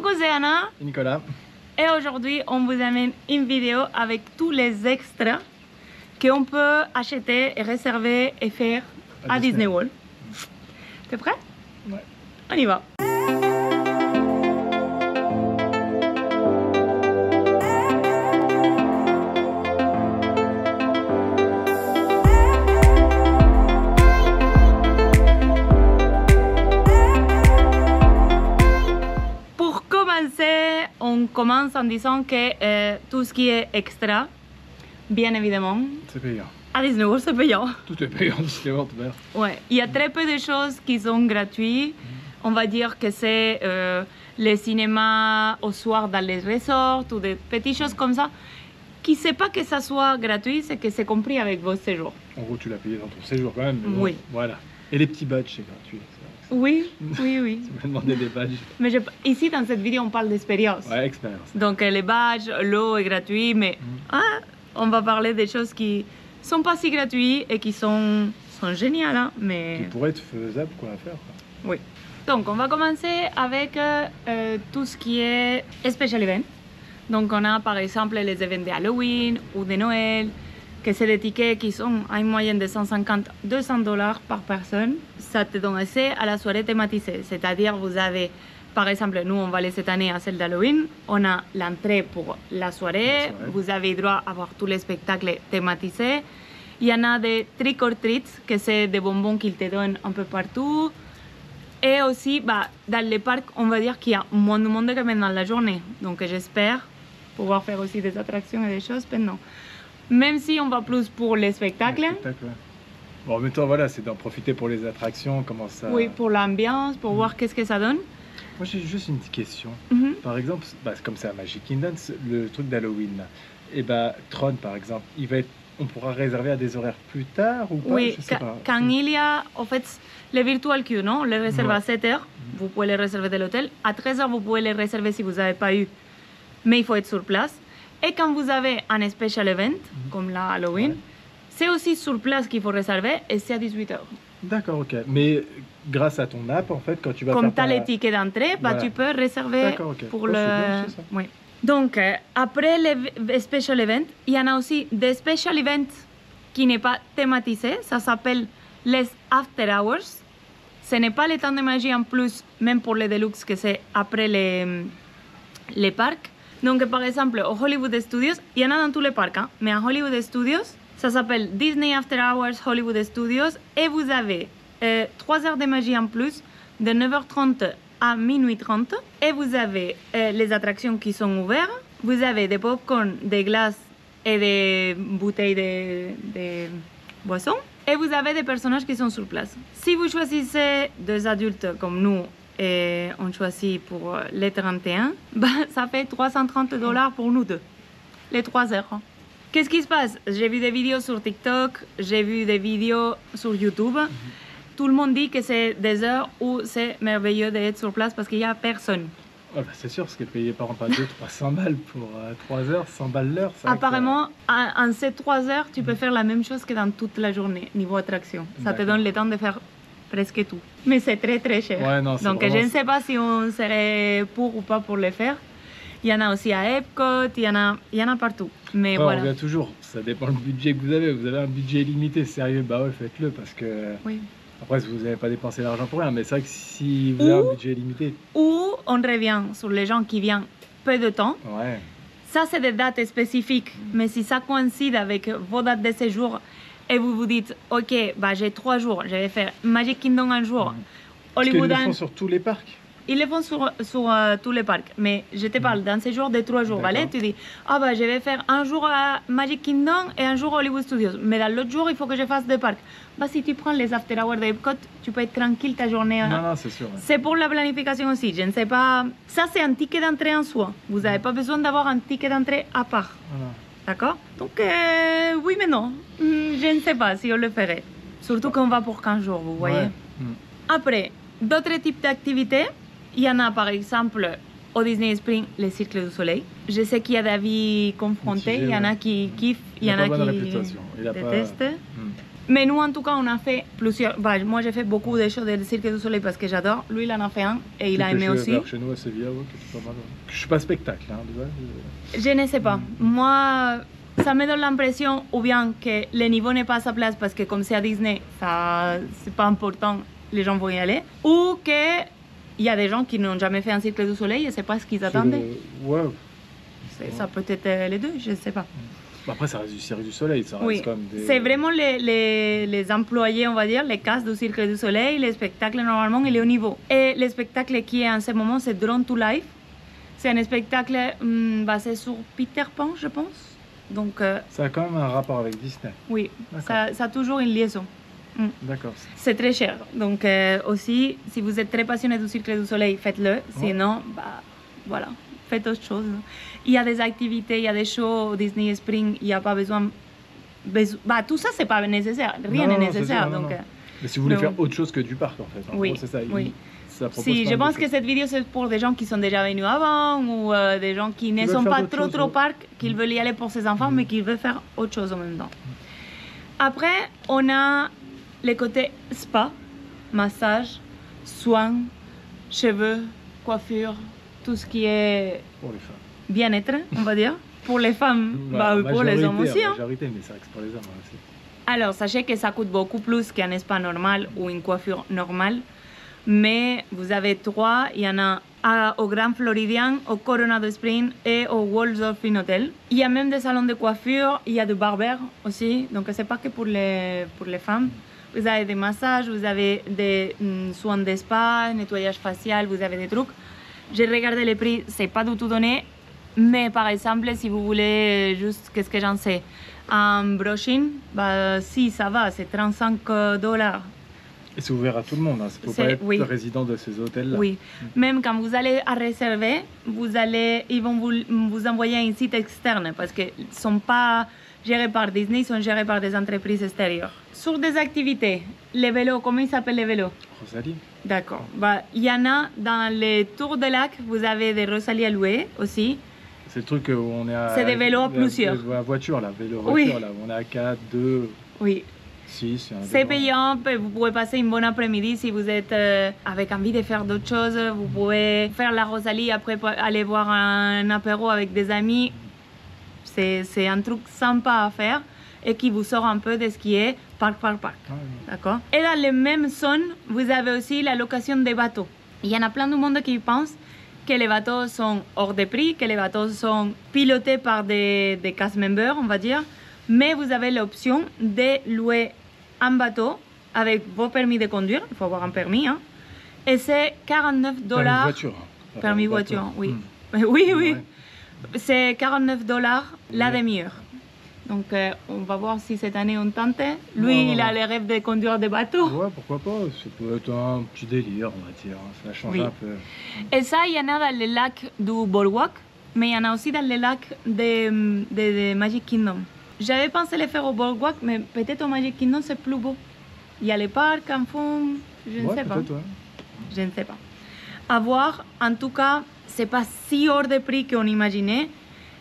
Coucou, c'est Anna. Et Nicolas. Et aujourd'hui, on vous amène une vidéo avec tous les extras qu'on peut acheter et réserver et faire à Disney World. T'es prêt? Ouais. On y va. On commence en disant que tout ce qui est extra, bien évidemment, c'est payant. À Disney World, c'est payant. Tout est payant à Disney World. Ouais, il y a très peu de choses qui sont gratuites. On va dire que c'est les cinémas au soir dans les resorts ou des petites choses comme ça. Qui ne sait pas que ça soit gratuit, c'est que c'est compris avec vos séjours. En gros, tu l'as payé dans ton séjour quand même. Oui. Bon, voilà. Et les petits badges, c'est gratuit. Oui. Tu m'as demandé des badges. Mais ici, dans cette vidéo, on parle d'expérience. Ouais, expérience. Donc, les badges, l'eau est gratuit, mais on va parler des choses qui sont pas si gratuites et qui sont géniales. Hein, mais... Qui pourraient être faisables quoi, à faire. Quoi. Oui. Donc, on va commencer avec tout ce qui est special event. Donc, on a par exemple les événements de Halloween ou de Noël, que c'est des tickets qui sont à une moyenne de 150-200 $ par personne. Ça te donne accès à la soirée thématisée. C'est-à-dire, vous avez, par exemple, nous, on va aller cette année à celle d'Halloween. On a l'entrée pour la soirée. Vous avez droit à voir tous les spectacles thématisés. Il y en a des trick or treats, que c'est des bonbons qu'ils te donnent un peu partout. Et aussi, dans les parcs, on va dire qu'il y a moins de monde que pendant la journée. Donc, j'espère pouvoir faire aussi des attractions et des choses pendant. Même si on va plus pour les spectacles. Bon, en même temps, voilà, c'est d'en profiter pour les attractions, comment ça... Oui, pour l'ambiance, pour voir qu'est-ce que ça donne. Moi, j'ai juste une petite question. Par exemple, comme c'est à Magic Kingdom, le truc d'Halloween, et Tron, par exemple, on pourra réserver à des horaires plus tard ou pas? Oui, je sais pas. Quand il y a, en fait, les virtual queues, non? On les réserve à 7 h, vous pouvez les réserver de l'hôtel. À 13 h, vous pouvez les réserver si vous n'avez pas eu, mais il faut être sur place. Et quand vous avez un special event, comme la Halloween, c'est aussi sur place qu'il faut réserver et c'est à 18 h. D'accord, ok. Mais grâce à ton app, en fait, quand tu vas comme tu as les tickets d'entrée, tu peux réserver pour le... Oui. Donc, après les special events, il y en a aussi des special events qui n'est pas thématisés. Ça s'appelle les after hours. Ce n'est pas le temps de magie en plus, même pour les deluxe, que c'est après les parcs. Donc, par exemple, au Hollywood Studios, il y en a dans tous les parcs, hein, mais à Hollywood Studios, ça s'appelle Disney After Hours Hollywood Studios et vous avez 3 heures de magie en plus, de 9 h 30 à minuit 30 et vous avez les attractions qui sont ouvertes, vous avez des pop-corn, des glaces et des bouteilles de boissons et vous avez des personnages qui sont sur place. Si vous choisissez des adultes comme nous, et on choisit pour les 31, ça fait 330 $ pour nous deux, les 3 heures. Qu'est-ce qui se passe? J'ai vu des vidéos sur TikTok, j'ai vu des vidéos sur YouTube. Tout le monde dit que c'est des heures où c'est merveilleux d'être sur place parce qu'il n'y a personne. Oh c'est sûr, parce que payer par exemple 200-300 balles pour 3 heures, 100 balles l'heure. Apparemment, en ces 3 heures, tu peux faire la même chose que dans toute la journée, niveau attraction. Ça te donne le temps de faire presque tout. Mais c'est très très cher. Ouais, non, donc je ne sais pas si on serait pour ou pas pour le faire. Il y en a aussi à Epcot, il y en a partout. Mais après, voilà. On revient toujours, ça dépend du budget que vous avez. Vous avez un budget limité, sérieux, faites-le parce que... Oui. Après, vous n'avez pas dépensé l'argent pour rien, mais c'est vrai que si vous avez un budget limité... Ou on revient sur les gens qui viennent peu de temps. Ouais. Ça, c'est des dates spécifiques. Mais si ça coïncide avec vos dates de séjour, et vous vous dites, ok, j'ai 3 jours, je vais faire Magic Kingdom un jour, Hollywood. Parce qu'ils le font sur tous les parcs. Ils le font sur tous les parcs. Mais je te parle d'un séjour de 3 jours. Allez, tu dis, je vais faire un jour à Magic Kingdom et un jour à Hollywood Studios. Mais dans l'autre jour, il faut que je fasse 2 parcs. Si tu prends les after hours de Epcot, tu peux être tranquille ta journée. Non, c'est sûr. Ouais. C'est pour la planification aussi. Je ne sais pas. Ça, c'est un ticket d'entrée en soi. Vous n'avez pas besoin d'avoir un ticket d'entrée à part. Voilà. D'accord? Donc, oui, mais non. Je ne sais pas si on le ferait. Surtout qu'on va pour 15 jours, vous voyez. Après, d'autres types d'activités. Il y en a par exemple au Disney Springs, les Cirques du Soleil. Je sais qu'il y a des avis confrontés, il y en a qui kiffent, il y en a qui détestent. Mais nous, en tout cas, on a fait plusieurs... Bah, moi, j'ai fait beaucoup de choses de Cirque du Soleil parce que j'adore. Lui, il en a fait un et il a aimé aussi. Chez nous à Séville, c'est pas mal. Je suis pas spectacle, hein, Je ne sais pas. Moi, ça me donne l'impression ou bien que le niveau n'est pas à sa place parce que comme c'est à Disney, ça, c'est pas important, les gens vont y aller. Ou que il y a des gens qui n'ont jamais fait un Cirque du Soleil et c'est pas ce qu'ils attendaient. Ouais. Ça peut être les deux, je ne sais pas. Après, ça reste du Cirque du Soleil, ça reste comme des... C'est vraiment les employés, on va dire, les castes du Cirque du Soleil, les spectacles, normalement, il est au niveau. Et le spectacle qui est en ce moment, c'est Drawn to Life. C'est un spectacle basé sur Peter Pan, je pense. Donc, ça a quand même un rapport avec Disney. Oui, ça a toujours une liaison. D'accord. C'est très cher. Donc, aussi, si vous êtes très passionné du Cirque du Soleil, faites-le. Sinon, bah, voilà. Faites autre chose. Il y a des activités, il y a des shows au Disney Spring, il n'y a pas besoin... Bah, tout ça, c'est pas nécessaire. Rien n'est nécessaire. Donc, mais si vous voulez faire autre chose que du parc, en fait. Oui, c'est ça. Oui. Si, je pense que cette vidéo, c'est pour des gens qui sont déjà venus avant ou des gens qui ne sont pas trop parc, qui veulent y aller pour ses enfants, mais qui veulent faire autre chose en même temps. Après, on a les côtés spa, massage, soins, cheveux, coiffure, tout ce qui est bien-être, on va dire. Pour les femmes, pour les hommes aussi. La majorité, mais c'est vrai que c'est pour les hommes aussi. Alors, sachez que ça coûte beaucoup plus qu'un spa normal ou une coiffure normale. Mais vous avez trois, il y en a au Grand Floridian, au Coronado Springs et au Waldorf Hotel. Il y a même des salons de coiffure, il y a des barbers aussi, donc c'est pas que pour les femmes. Vous avez des massages, vous avez des soins de spa, nettoyage facial, vous avez des trucs. J'ai regardé les prix, c'est pas du tout donné, mais par exemple, si vous voulez juste, qu'est-ce que j'en sais, un brushing, bah si ça va, c'est $35. Et c'est ouvert à tout le monde, hein. Il ne faut pas être résident de ces hôtels-là. Oui, même quand vous allez à réserver, ils vont vous envoyer un site externe parce qu'ils ne sont pas gérés par Disney, ils sont gérés par des entreprises extérieures. Sur des activités, les vélos, comment ils s'appellent les vélos? Rosalie. D'accord. Bah, il y en a dans les tours de lac, vous avez des Rosalie à louer aussi. C'est le truc où on est à... C'est des vélos à plusieurs. La voiture, là, vélo-voiture, là, où on est à 4, 2... Oui. C'est payant, vous pouvez passer une bonne après-midi si vous êtes avec envie de faire d'autres choses. Vous pouvez faire la Rosalie, après aller boire un apéro avec des amis. C'est un truc sympa à faire et qui vous sort un peu de ce qui est parc. D'accord. Et dans les mêmes zones, vous avez aussi la location des bateaux. Il y en a plein de monde qui pense que les bateaux sont hors de prix, que les bateaux sont pilotés par des cast members, on va dire. Mais vous avez l'option de louer un bateau avec vos permis de conduire. Il faut avoir un permis. Hein, et c'est $49. Permis voiture. Permis voiture, oui. Oui. Ouais. C'est $49 la demi-heure. Donc, on va voir si cette année on tente. Lui, il a les rêves de conduire des bateaux. Ouais, pourquoi pas. Ça peut être un petit délire, on va dire. Ça change un peu. Et ça, il y en a dans les lacs du Boardwalk, mais il y en a aussi dans les lacs de Magic Kingdom. J'avais pensé les faire au Boardwalk, mais peut-être au Magic Kingdom c'est plus beau. Il y a les parcs en fond, je ne sais pas. Je ne sais pas. À voir, en tout cas, c'est pas si hors de prix qu'on imaginait.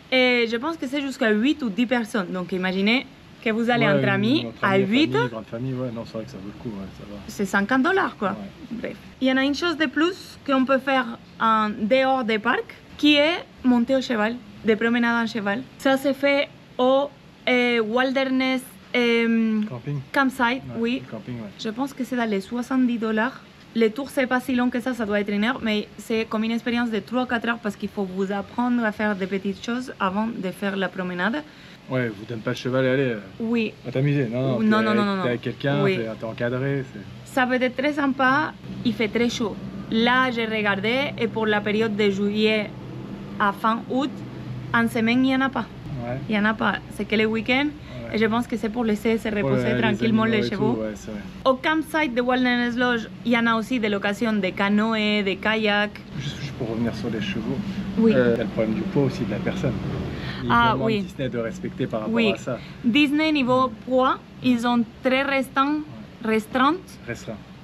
Et je pense que c'est jusqu'à 8 ou 10 personnes. Donc imaginez que vous allez entre amis à 8. Grande famille, non, c'est vrai que ça vaut le coup, ça va. C'est $50 quoi. Ouais. Bref. Il y en a une chose de plus qu'on peut faire en dehors des parcs, qui est monter au cheval, des promenades en cheval. Ça se fait au Wilderness Campsite, oui. Camping, ouais. Je pense que c'est dans les $70. Le tour, c'est pas si long que ça doit être 1 heure, mais c'est comme une expérience de 3 à 4 heures parce qu'il faut vous apprendre à faire des petites choses avant de faire la promenade. Ouais, vous donne pas le cheval et aller à t'amuser. Non. T'es avec quelqu'un, t'es encadré. Ça peut être très sympa, il fait très chaud. Là, j'ai regardé et pour la période de juillet à fin août, en semaine, il n'y en a pas. Ouais. Il n'y en a pas, c'est que les week-ends. Ouais. Et je pense que c'est pour laisser se reposer tranquillement les chevaux. Au campsite de Wilderness Lodge, il y en a aussi des locations de canoë, de kayak. Juste pour revenir sur les chevaux, il y a le problème du poids aussi de la personne. Il demande Disney de respecter par rapport à ça. Disney, niveau poids, ils ont très restreint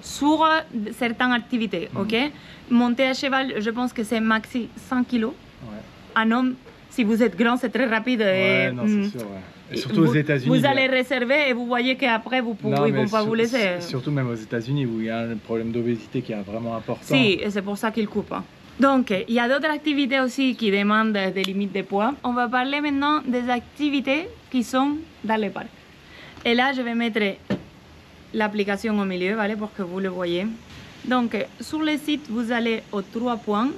sur certaines activités. Monter à cheval, je pense que c'est maxi 100 kg. Un homme, si vous êtes grand, c'est très rapide. Non, c'est sûr. Et surtout aux États-Unis. Vous allez réserver et vous voyez qu'après, ils ne vont pas vous laisser. Surtout même aux États-Unis où il y a un problème d'obésité qui est vraiment important. Si, et c'est pour ça qu'ils coupent. Donc, il y a d'autres activités aussi qui demandent des limites de poids. On va parler maintenant des activités qui sont dans les parcs. Et là, je vais mettre l'application au milieu, ¿vale? Pour que vous le voyez. Donc, sur le site, vous allez aux 3 points,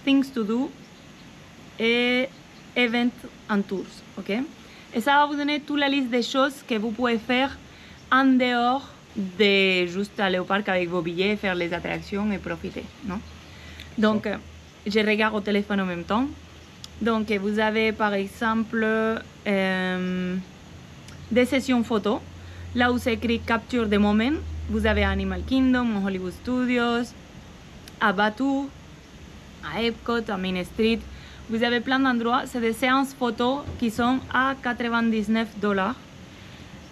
Things to do et Event and Tours, ok? Et ça va vous donner toute la liste des choses que vous pouvez faire en dehors de juste aller au parc avec vos billets, faire les attractions et profiter, non? Donc, je regarde au téléphone en même temps. Donc, vous avez par exemple des sessions photos. Là où c'est écrit Capture the Moment, vous avez Animal Kingdom, Hollywood Studios, à Batuu, à Epcot, à Main Street. Vous avez plein d'endroits. C'est des séances photos qui sont à $99.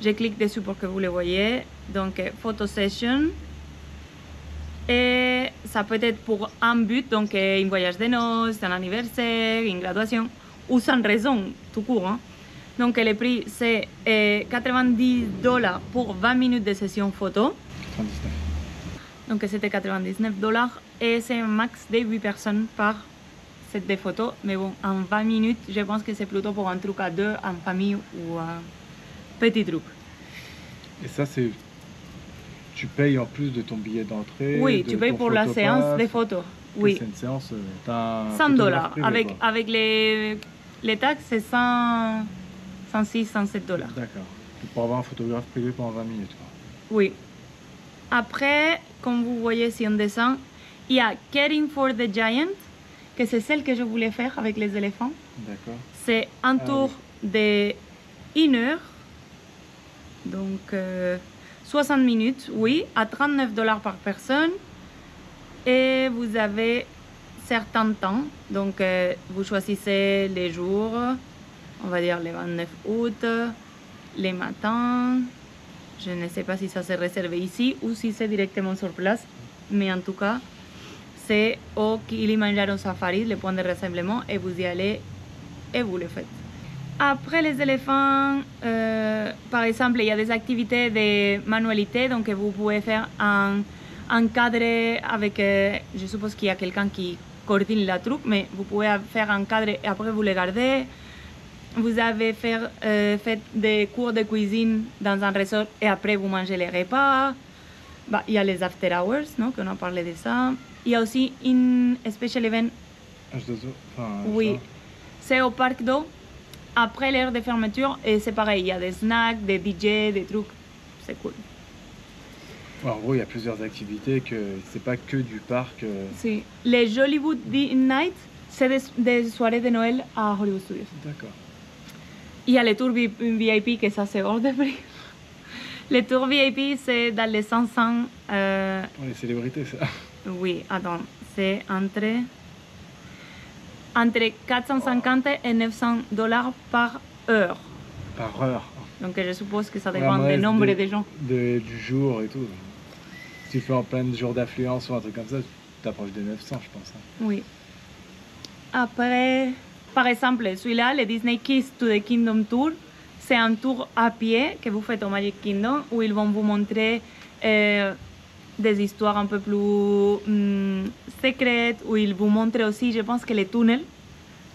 Je clique dessus pour que vous le voyez. Donc, photo session. Et ça peut être pour un but, donc un voyage de noces, un anniversaire, une graduation, ou sans raison, tout court. Hein. Donc, le prix, c'est $90 pour 20 minutes de session photo. 99. Donc, c'était $99 et c'est un max de 8 personnes par set de photos. Mais bon, en 20 minutes, je pense que c'est plutôt pour un truc à deux, en famille ou un petit truc. Et ça, c'est... Tu payes en plus de ton billet d'entrée. Oui, tu payes pour la séance des photos. Oui. C'est une séance, t'as $100. Avec les taxes, c'est 106, $107. D'accord. Pour avoir un photographe privé pendant 20 minutes. Quoi. Oui. Après, comme vous voyez si on descend, il y a Caring for the Giant, que c'est celle que je voulais faire avec les éléphants. D'accord. C'est un tour de 1 heure. Donc, 60 minutes, oui, à $39 par personne. Et vous avez certains temps. Donc, vous choisissez les jours, on va dire le 29 août, les matins. Je ne sais pas si ça s'est réservé ici ou si c'est directement sur place. Mais en tout cas, c'est au Kilimanjaro Safari, le point de rassemblement, et vous y allez et vous le faites. Après les éléphants, par exemple, il y a des activités de manualité, donc vous pouvez faire un cadre avec, je suppose qu'il y a quelqu'un qui coordonne la troupe, mais vous pouvez faire un cadre et après vous le gardez. Vous avez fait des cours de cuisine dans un resort et après vous mangez les repas. Bah, il y a les after hours, non, qu'on a parlé de ça. Il y a aussi un special event. Oui, c'est au parc d'eau. Après l'heure de fermeture, et c'est pareil, il y a des snacks, des DJ, des trucs, c'est cool. En gros, il y a plusieurs activités, que c'est pas que du parc. Si. Les Jollywood Nights, c'est des soirées de Noël à Hollywood Studios. D'accord. Il y a les tours VIP, que ça c'est hors de prix. Les tours VIP, c'est dans les 500... Les célébrités, ça. Oui, attends, c'est entre 450 et $900 par heure. Par heure. Donc je suppose que ça dépend du nombre de gens. Du jour et tout. Si tu fais en plein jour d'affluence ou un truc comme ça, tu t'approches des 900, je pense. Oui. Après, par exemple, celui-là, le Disney Kiss to the Kingdom Tour, c'est un tour à pied que vous faites au Magic Kingdom où ils vont vous montrer des histoires un peu plus secrètes, où ils vous montrent aussi, je pense que les tunnels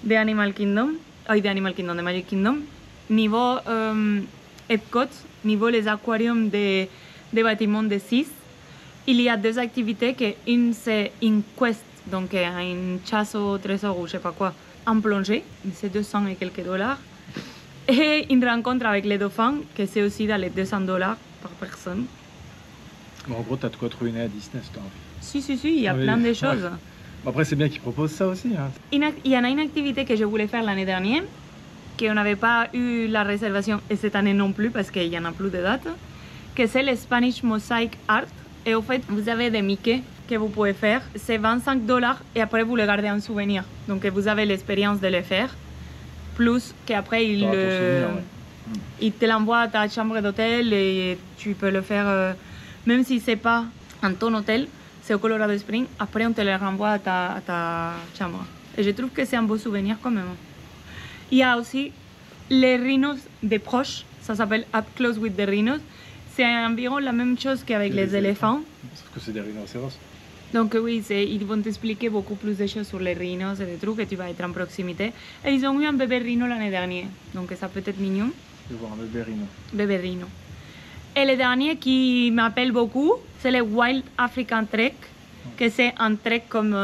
de Animal Kingdom, de Magic Kingdom, niveau Epcot, niveau les aquariums des bâtiments de 6. Il y a deux activités, une c'est une quest, donc une chasse au trésor ou je sais pas quoi, en plongée, c'est 200 et quelques dollars. Et une rencontre avec les dauphins, que c'est aussi dans les $200 par personne. Bon, en gros, t'as de quoi trouver une à Disney, si t'as envie. Si, il y a plein de choses. Ouais. Après, c'est bien qu'ils proposent ça aussi. Hein. Il y en a une activité que je voulais faire l'année dernière, qu'on n'avait pas eu la réservation, et cette année non plus, parce qu'il n'y en a plus de dates, que c'est le Spanish Mosaic Art. Et au fait, vous avez des Mickey que vous pouvez faire. C'est $25 et après, vous le gardez en souvenir. Donc, vous avez l'expérience de le faire. Plus qu'après, il te l'envoie à ta chambre d'hôtel et tu peux le faire, même si c'est pas en ton hôtel, c'est au Colorado Springs. Après, on te le renvoie à ta chambre. Et je trouve que c'est un beau souvenir quand même. Il y a aussi les rhinos des proches, ça s'appelle Up Close with the Rhinos. C'est environ la même chose qu'avec les éléphants. Sauf que c'est des rhinocéros. Donc oui, ils vont t'expliquer beaucoup plus de choses sur les rhinos et des trucs et tu vas être en proximité. Et ils ont eu un bébé rhino l'année dernière, donc ça peut être mignon. De voir un bébé rhino. Bébé rhino. Et le dernier qui m'appelle beaucoup, c'est le Wild African Trek, que c'est un trek comme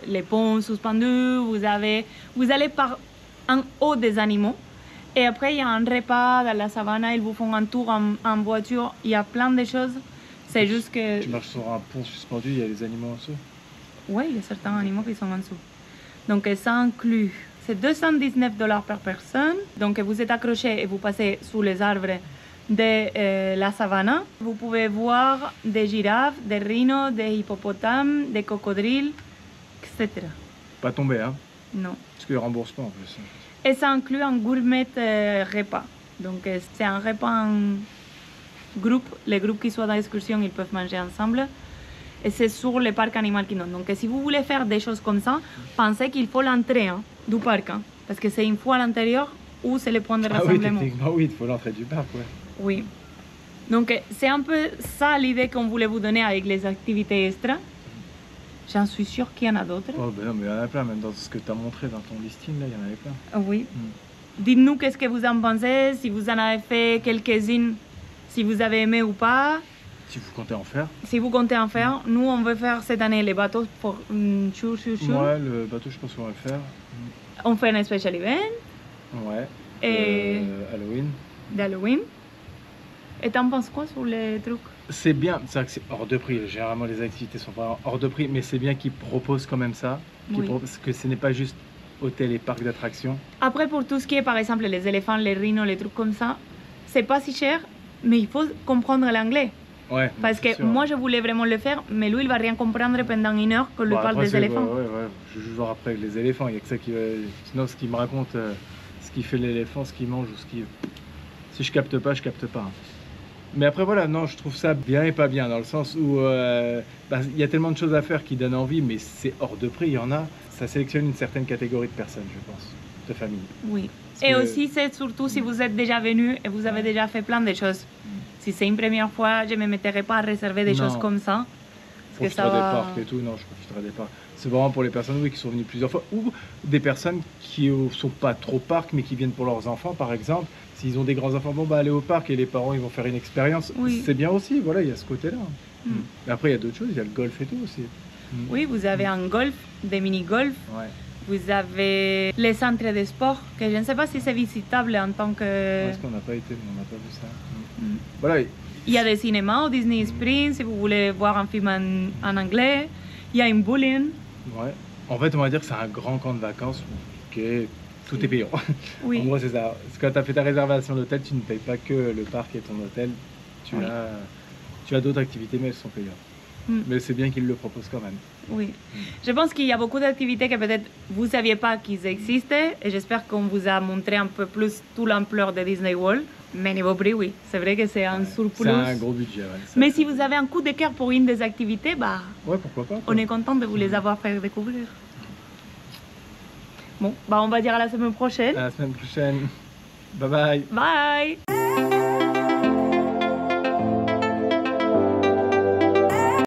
les ponts suspendus, vous allez par en haut des animaux. Et après, il y a un repas dans la savane, ils vous font un tour en voiture, il y a plein de choses. C'est juste que... Tu marches sur un pont suspendu, il y a des animaux en dessous? Oui, il y a certains animaux qui sont en dessous. Donc ça inclut, c'est $219 par personne. Donc vous êtes accroché et vous passez sous les arbres de la savane. Vous pouvez voir des girafes, des rhinos, des hippopotames, des crocodiles, etc. Pas tomber, hein? Non. Parce qu'il rembourse pas en plus. Et ça inclut un gourmet repas. Donc c'est un repas en groupe. Les groupes qui sont dans l'excursion, ils peuvent manger ensemble. Et c'est sur le parc animal Kingdom. Donc si vous voulez faire des choses comme ça, pensez qu'il faut l'entrée du parc. Hein, parce que c'est une fois à l'intérieur ou c'est le point de rassemblement. Oui, techniquement, oui, il faut l'entrée du parc, ouais. Oui. Donc c'est un peu ça l'idée qu'on voulait vous donner avec les activités extra. J'en suis sûre qu'il y en a d'autres. Oh ben non, mais il y en a plein, même dans ce que tu as montré dans ton listing, là, il y en avait plein. Oui. Dites-nous qu'est-ce que vous en pensez, si vous en avez fait quelques-unes, si vous avez aimé ou pas. Si vous comptez en faire. Si vous comptez en faire. Nous, on veut faire cette année les bateaux pour chou. Ouais, le bateau, je pense qu'on va le faire. On fait un special event. Ouais. Et Halloween. D'Halloween. Et t'en penses quoi sur les trucs? C'est bien, c'est vrai que c'est hors de prix. Généralement, les activités sont vraiment hors de prix, mais c'est bien qu'ils proposent quand même ça. Oui. Que ce n'est pas juste hôtel et parc d'attractions. Après, pour tout ce qui est, par exemple, les éléphants, les rhinos, les trucs comme ça, c'est pas si cher, mais il faut comprendre l'anglais. Ouais. Parce que sûr. moi, je voulais vraiment le faire, mais lui, il va rien comprendre pendant une heure qu'on lui parle des éléphants. Ouais. Je joue voir après les éléphants. Il y a que ça qui. Sinon, ce qu'il me raconte, ce qu'il fait l'éléphant, ce qu'il mange ou ce qu'il. Si je capte pas, je capte pas. Mais après voilà, non, je trouve ça bien et pas bien, dans le sens où il y a tellement de choses à faire qui donnent envie, mais c'est hors de prix, il y en a. Ça sélectionne une certaine catégorie de personnes, je pense, de famille. Oui. Et aussi, c'est surtout si vous êtes déjà venu et vous avez déjà fait plein de choses. Si c'est une première fois, je ne me mettrai pas à réserver des choses comme ça. Je profiterai des parcs et tout, non, je profiterai des parcs. C'est vraiment pour les personnes oui, qui sont venues plusieurs fois, ou des personnes qui ne sont pas trop parcs, mais qui viennent pour leurs enfants, par exemple. S'ils ont des grands enfants, bon, bah, aller au parc et les parents ils vont faire une expérience. Oui. C'est bien aussi, voilà, il y a ce côté-là. Mais après, il y a d'autres choses, il y a le golf et tout aussi. Oui, vous avez un golf, des mini-golf. Ouais. Vous avez les centres de sport, que je ne sais pas si c'est visitable en tant que... Parce qu'on n'a pas été, on n'a pas vu ça. Voilà. Il y a des cinémas au Disney Springs, si vous voulez voir un film en anglais. Il y a une bowling. Ouais. En fait, on va dire que c'est un grand camp de vacances où tout est payant. Oui. En gros, c'est ça. Quand tu as fait ta réservation d'hôtel, tu ne payes pas que le parc et ton hôtel. Tu as d'autres activités, mais elles sont payantes. Mais c'est bien qu'ils le proposent quand même. Oui. Je pense qu'il y a beaucoup d'activités que peut-être vous ne saviez pas qu'ils existaient. Et j'espère qu'on vous a montré un peu plus toute l'ampleur de Disney World. Mais niveau prix, oui. C'est vrai que c'est un surplus. C'est un gros budget, Mais si vous avez un coup de cœur pour une des activités, bah, ouais, pourquoi pas, on est content de vous les avoir fait découvrir. Bon, bah on va dire à la semaine prochaine. À la semaine prochaine. Bye bye. Bye.